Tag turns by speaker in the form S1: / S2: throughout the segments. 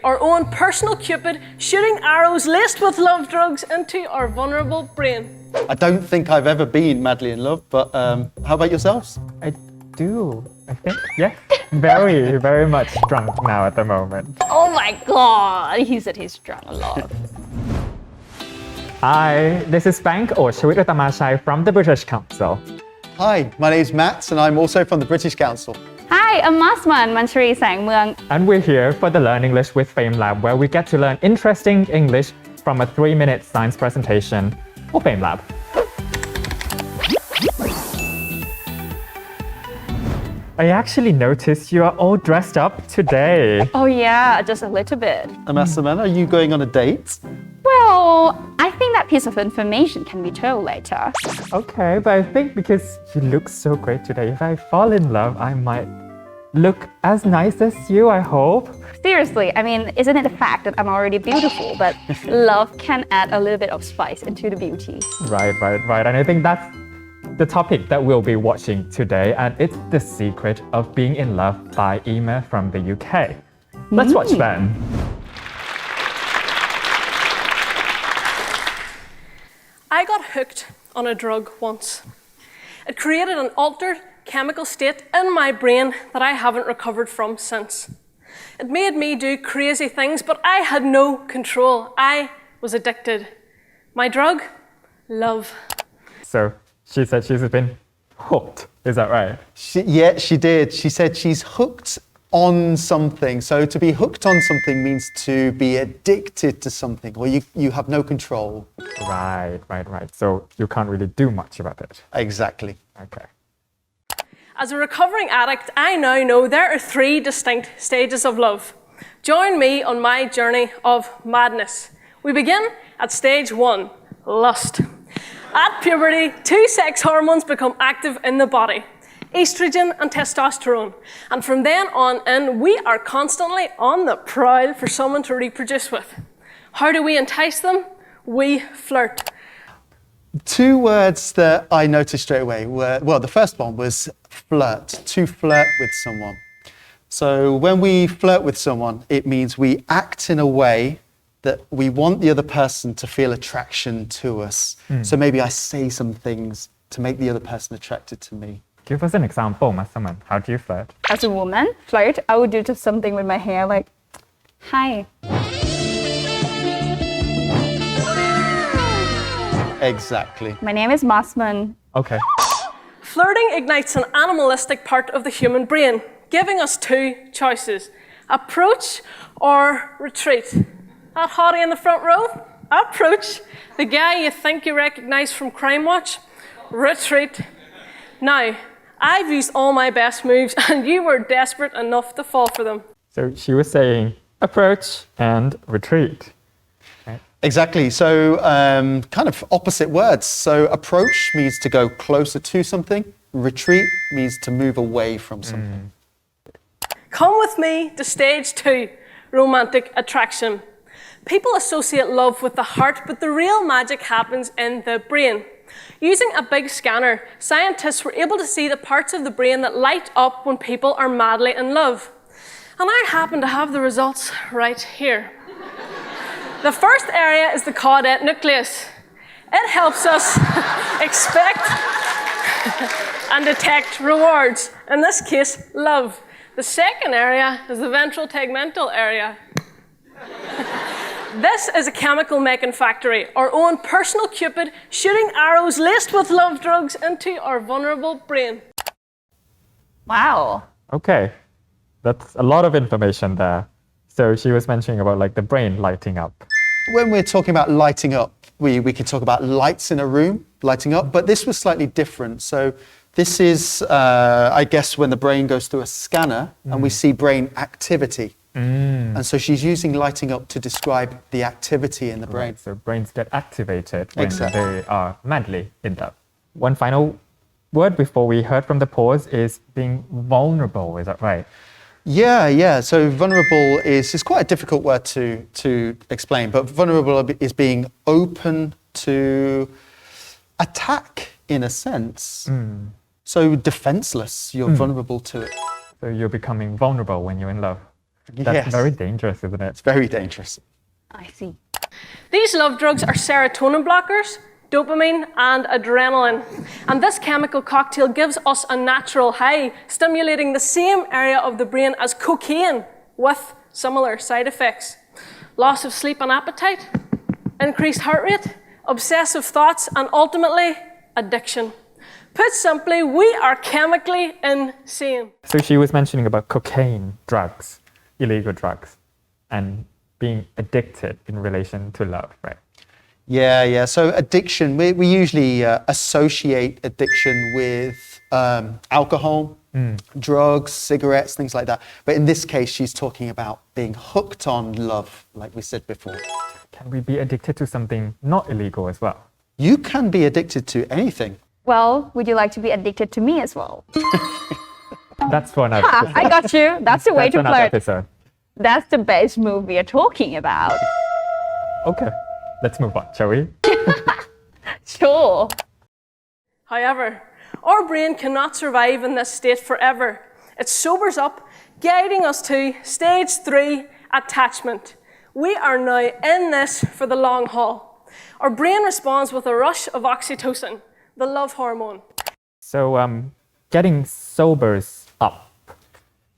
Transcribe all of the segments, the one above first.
S1: our own personal Cupid, shooting arrows laced with love drugs into our vulnerable brain.
S2: I don't think I've ever been madly in love, but how about yourselves?
S3: I do, I think. Yeah. Very, very much drunk now at the moment.
S4: Oh my god, he said he's drunk a lot.
S3: Hi, this is Bank or Shawit Utamashai from the British Council.
S2: Hi, my name's Matt and I'm also from the British Council.
S4: Hi, I'm Masman Manchari Sangmyeong.
S3: And we're here for the Learn English with Fame Lab, where we get to learn interesting English from a 3-minute science presentation for Fame Lab. I actually noticed you are all dressed up today.
S4: Oh yeah, just a little bit.
S2: Amasaman, are you going on a date?
S4: Well, I think that piece of information can be told later.
S3: Okay, but I think because you look so great today, if I fall in love, I might look as nice as you, I hope.
S4: Seriously, I mean, isn't it a fact that I'm already beautiful, but love can add a little bit of spice into the beauty.
S3: Right. And I think that's the topic that we'll be watching today, and it's The Secret of Being in Love by Emma from the UK. Let's watch then.
S1: I got hooked on a drug once. It created an altered chemical state in my brain that I haven't recovered from since. It made me do crazy things, but I had no control. I was addicted. My drug? Love.
S3: So she said she's been hooked. Is that right?
S2: She did. She said she's hooked on something. So to be hooked on something means to be addicted to something, or you have no control.
S3: Right. So you can't really do much about it.
S2: Exactly.
S3: Okay.
S1: As a recovering addict, I now know there are 3 distinct stages of love. Join me on my journey of madness. We begin at stage 1, lust. At puberty, 2 sex hormones become active in the body, estrogen and testosterone. And from then on in, we are constantly on the prowl for someone to reproduce with. How do we entice them? We flirt.
S2: 2 words that I noticed straight away were, well, the first one was flirt, to flirt with someone. So when we flirt with someone, it means we act in a way that we want the other person to feel attraction to us. So maybe I say some things to make the other person attracted to me.
S3: Give us an example, Masaman. How do you flirt?
S4: As a woman, flirt, I would do just something with my hair like, hi.
S2: Exactly.
S4: My name is Masman.
S3: Okay.
S1: Flirting ignites an animalistic part of the human brain, giving us 2 choices, approach or retreat. That hottie in the front row, approach. The guy you think you recognize from Crime Watch, retreat. Now, I've used all my best moves and you were desperate enough to fall for them.
S3: So she was saying approach and retreat.
S2: Exactly. So kind of opposite words. So approach means to go closer to something. Retreat means to move away from something.
S1: Come with me to stage 2, romantic attraction. People associate love with the heart, but the real magic happens in the brain. Using a big scanner, scientists were able to see the parts of the brain that light up when people are madly in love. And I happen to have the results right here. The first area is the caudate nucleus. It helps us expect and detect rewards, in this case, love. The second area is the ventral tegmental area. This is a chemical making factory, our own personal Cupid, shooting arrows laced with love drugs into our vulnerable brain.
S4: Wow.
S3: Okay. That's a lot of information there. So she was mentioning about like the brain lighting up.
S2: When we're talking about lighting up, we can talk about lights in a room lighting up, but this was slightly different. So this is, I guess, when the brain goes through a scanner and we see brain activity. And so she's using lighting up to describe the activity in the brain.
S3: Right, so brains get activated when
S2: Exactly.
S3: they are madly in love. One final word before we heard from the pause is being vulnerable. Is that right?
S2: Yeah. So vulnerable is quite a difficult word to explain, but vulnerable is being open to attack in a sense. So defenseless, you're vulnerable to it.
S3: So you're becoming vulnerable when you're in love. That's
S2: Yes.
S3: very dangerous, isn't it?
S2: It's very dangerous.
S4: I see.
S1: These love drugs are serotonin blockers, dopamine, and adrenaline. And this chemical cocktail gives us a natural high, stimulating the same area of the brain as cocaine with similar side effects. Loss of sleep and appetite, increased heart rate, obsessive thoughts, and ultimately, addiction. Put simply, we are chemically insane.
S3: So she was mentioning about cocaine, drugs, illegal drugs, and being addicted in relation to love, right?
S2: Yeah. So addiction, we usually associate addiction with alcohol, drugs, cigarettes, things like that. But in this case, she's talking about being hooked on love, like we said before.
S3: Can we be addicted to something not illegal as well?
S2: You can be addicted to anything.
S4: Well, would you like to be addicted to me as well?
S3: That's for another episode.
S4: I got you. That's the way
S3: That's
S4: to
S3: another
S4: flirt.
S3: episode.
S4: That's the base move we are talking about.
S3: Okay, let's move on, shall we?
S4: Sure.
S1: However, our brain cannot survive in this state forever. It sobers up, guiding us to stage 3, attachment. We are now in this for the long haul. Our brain responds with a rush of oxytocin, the love hormone.
S3: So, getting sobers up.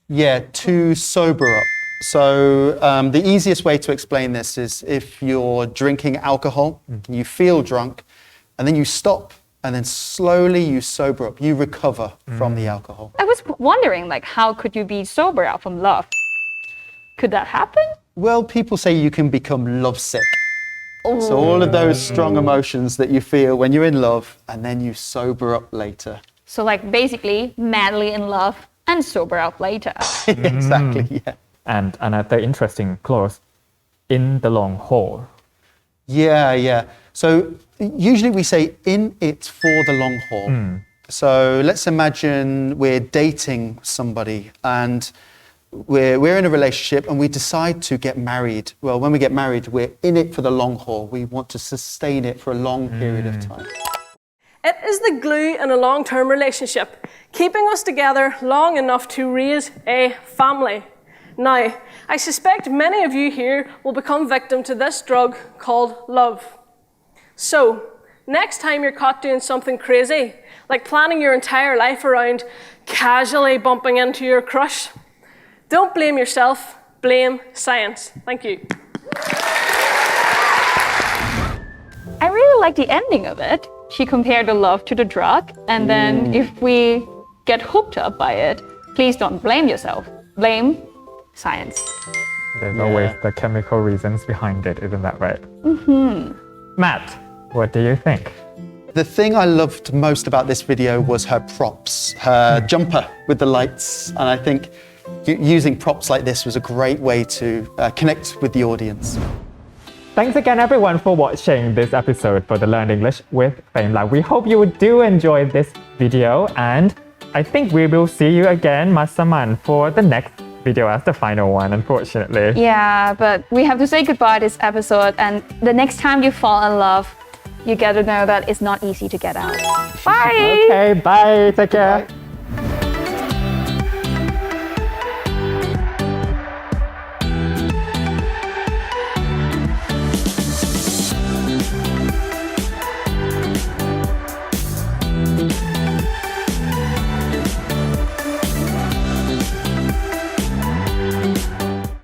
S2: Yeah, to sober up. So the easiest way to explain this is if you're drinking alcohol, you feel drunk, and then you stop, and then slowly you sober up. You recover from the alcohol.
S4: I was wondering, like, how could you be sober out from love? Could that happen?
S2: Well, people say you can become lovesick. So all of those strong emotions that you feel when you're in love, and then you sober up later.
S4: So, like, basically, madly in love and sober out later.
S2: Exactly, yeah.
S3: And another interesting clause, in the long haul.
S2: Yeah. So usually we say in it for the long haul. So let's imagine we're dating somebody and we're in a relationship and we decide to get married. Well, when we get married, we're in it for the long haul. We want to sustain it for a long period of time.
S1: It is the glue in a long-term relationship, keeping us together long enough to raise a family. Now, I suspect many of you here will become victim to this drug called love. So, next time you're caught doing something crazy, like planning your entire life around casually bumping into your crush, don't blame yourself, blame science. Thank you.
S4: I really like the ending of it. She compared the love to the drug, and then if we get hooked up by it, please don't blame yourself. Blame science.
S3: There's always the chemical reasons behind it, isn't that right? Matt, what do you think?
S2: The thing I loved most about this video was her props, her jumper with the lights. And I think using props like this was a great way to connect with the audience.
S3: Thanks again, everyone, for watching this episode for the Learn English with FameLab. We hope you do enjoy this video, and I think we will see you again, Masaman, for the next video as the final one, unfortunately.
S4: Yeah, but we have to say goodbye this episode, and the next time you fall in love, you get to know that it's not easy to get out. Bye!
S3: Okay, bye. Take care.
S2: Bye.